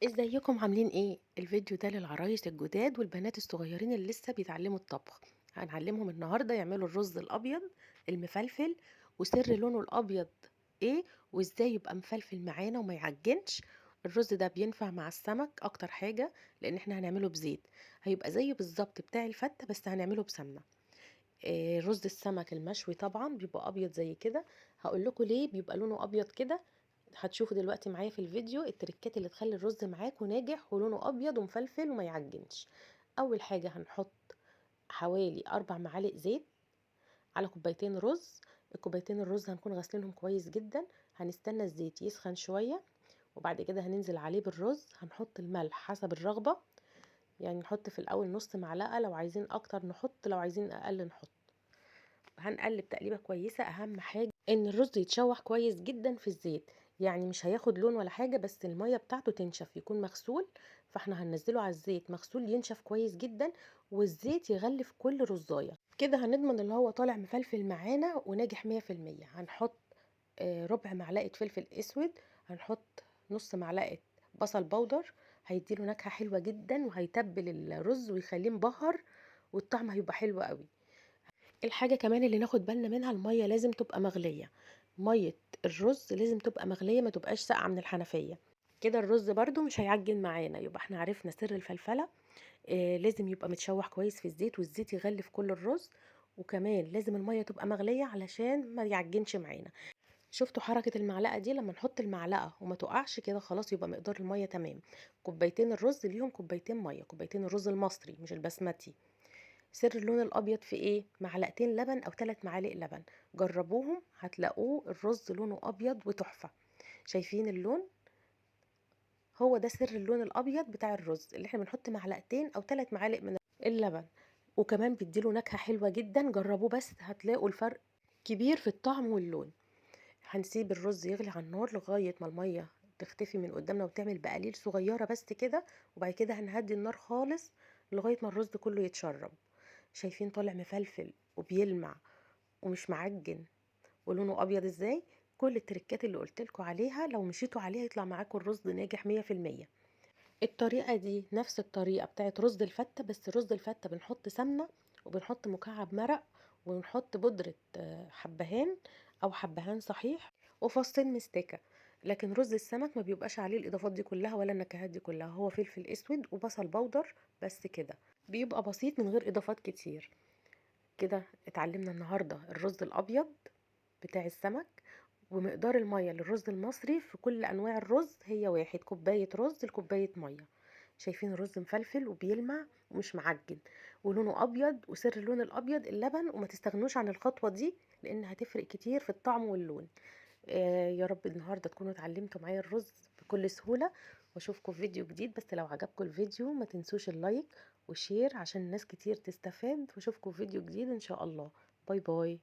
ازيكم عاملين ايه؟ الفيديو ده للعرايس الجداد والبنات الصغيرين اللي لسه بيتعلموا الطبخ. هنعلمهم النهارده يعملوا الرز الابيض المفلفل، وسر لونه الابيض ايه، وازاي يبقى مفلفل معانا وما يعجنش. الرز ده بينفع مع السمك اكتر حاجه، لان احنا هنعمله بزيت. هيبقى زيه بالظبط بتاع الفته، بس هنعمله بسمنه. رز السمك المشوي طبعا بيبقى ابيض زي كده. هقول لكم ليه بيبقى لونه ابيض كده. هتشوفوا دلوقتي معايا في الفيديو التركات اللي تخلي الرز معاكوا ناجح ولونه ابيض ومفلفل وما يعجنش. اول حاجه هنحط حوالي 4 معالق زيت على كوبايتين رز. الكوبايتين الرز هنكون غاسلينهم كويس جدا. هنستنى الزيت يسخن شويه، وبعد كده هننزل عليه بالرز. هنحط الملح حسب الرغبه، يعني نحط في الاول نص معلقه، لو عايزين اكتر نحط، لو عايزين اقل نحط. هنقلب تقليبه كويسه. اهم حاجه ان الرز يتشوح كويس جدا في الزيت، يعني مش هياخد لون ولا حاجه، بس الميه بتاعته تنشف، يكون مغسول. فاحنا هننزله على الزيت مغسول ينشف كويس جدا، والزيت يغلف كل رزايه كده. هنضمن اللي هو طالع مفلفل معانا وناجح 100%. هنحط ربع معلقه فلفل اسود. هنحط نص معلقه بصل بودر، هيديله نكهه حلوه جدا وهيتبل الرز ويخليه مبهر، والطعم هيبقى حلو قوي. الحاجة كمان اللي ناخد بالنا منها، المية لازم تبقى مغلية. مية الرز لازم تبقى مغلية، ما تبقاش ساقعة من الحنفية. كده الرز برضو مش هيعجن معانا. يبقى احنا عرفنا سر الفلفلة. لازم يبقى متشوح كويس في الزيت، والزيت يغلف كل الرز. وكمان لازم المية تبقى مغلية علشان ما يعجنش معانا. شفتوا حركة المعلقة دي؟ لما نحط المعلقة وما تقعش كده خلاص، يبقى مقدار المية تمام. كوبايتين الرز ليهم كوبايتين مية، كوبايتين الرز المصري مش البسمتي. سر اللون الابيض في ايه؟ معلقتين لبن او 3 معالق لبن. جربوهم هتلاقوه الرز لونه ابيض وتحفة. شايفين اللون؟ هو ده سر اللون الابيض بتاع الرز، اللي احنا بنحط معلقتين او 3 معالق من اللبن. وكمان بيديله نكهة حلوة جدا. جربوه بس هتلاقوا الفرق كبير في الطعم واللون. هنسيب الرز يغلي على النار لغاية ما المية تختفي من قدامنا وتعمل بقليل صغيرة بس كده. وبعد كده هنهدي النار خالص لغاية ما الرز كله يتشرب. شايفين طالع مفلفل وبيلمع ومش معجن ولونه ابيض ازاي؟ كل التركات اللي قلتلكوا عليها لو مشيتوا عليها يطلع معاكم الرز ناجح 100%. الطريقة دي نفس الطريقة بتاعت رز الفتة، بس رز الفتة بنحط سمنة وبنحط مكعب مرق ونحط بودرة حبهان او حبهان صحيح وفصين مستكة. لكن رز السمك ما بيبقاش عليه الاضافات دي كلها ولا النكهات دي كلها، هو فلفل اسود وبصل بودر بس كده. بيبقى بسيط من غير اضافات كتير. كده اتعلمنا النهاردة الرز الأبيض بتاع السمك. ومقدار المية للرز المصري في كل أنواع الرز هي 1 كوباية رز لكوباية مية. شايفين الرز مفلفل وبيلمع ومش معجن ولونه أبيض. وسر اللون الأبيض اللبن، وما تستغنوش عن الخطوة دي لأن هتفرق كتير في الطعم واللون. يا رب النهاردة تكونوا اتعلمتوا معايا الرز بكل سهولة. واشوفكم في فيديو جديد، بس لو عجبكم الفيديو ما تنسوش اللايك وشير عشان ناس كتير تستفاد. واشوفكم في فيديو جديد ان شاء الله. باي باي.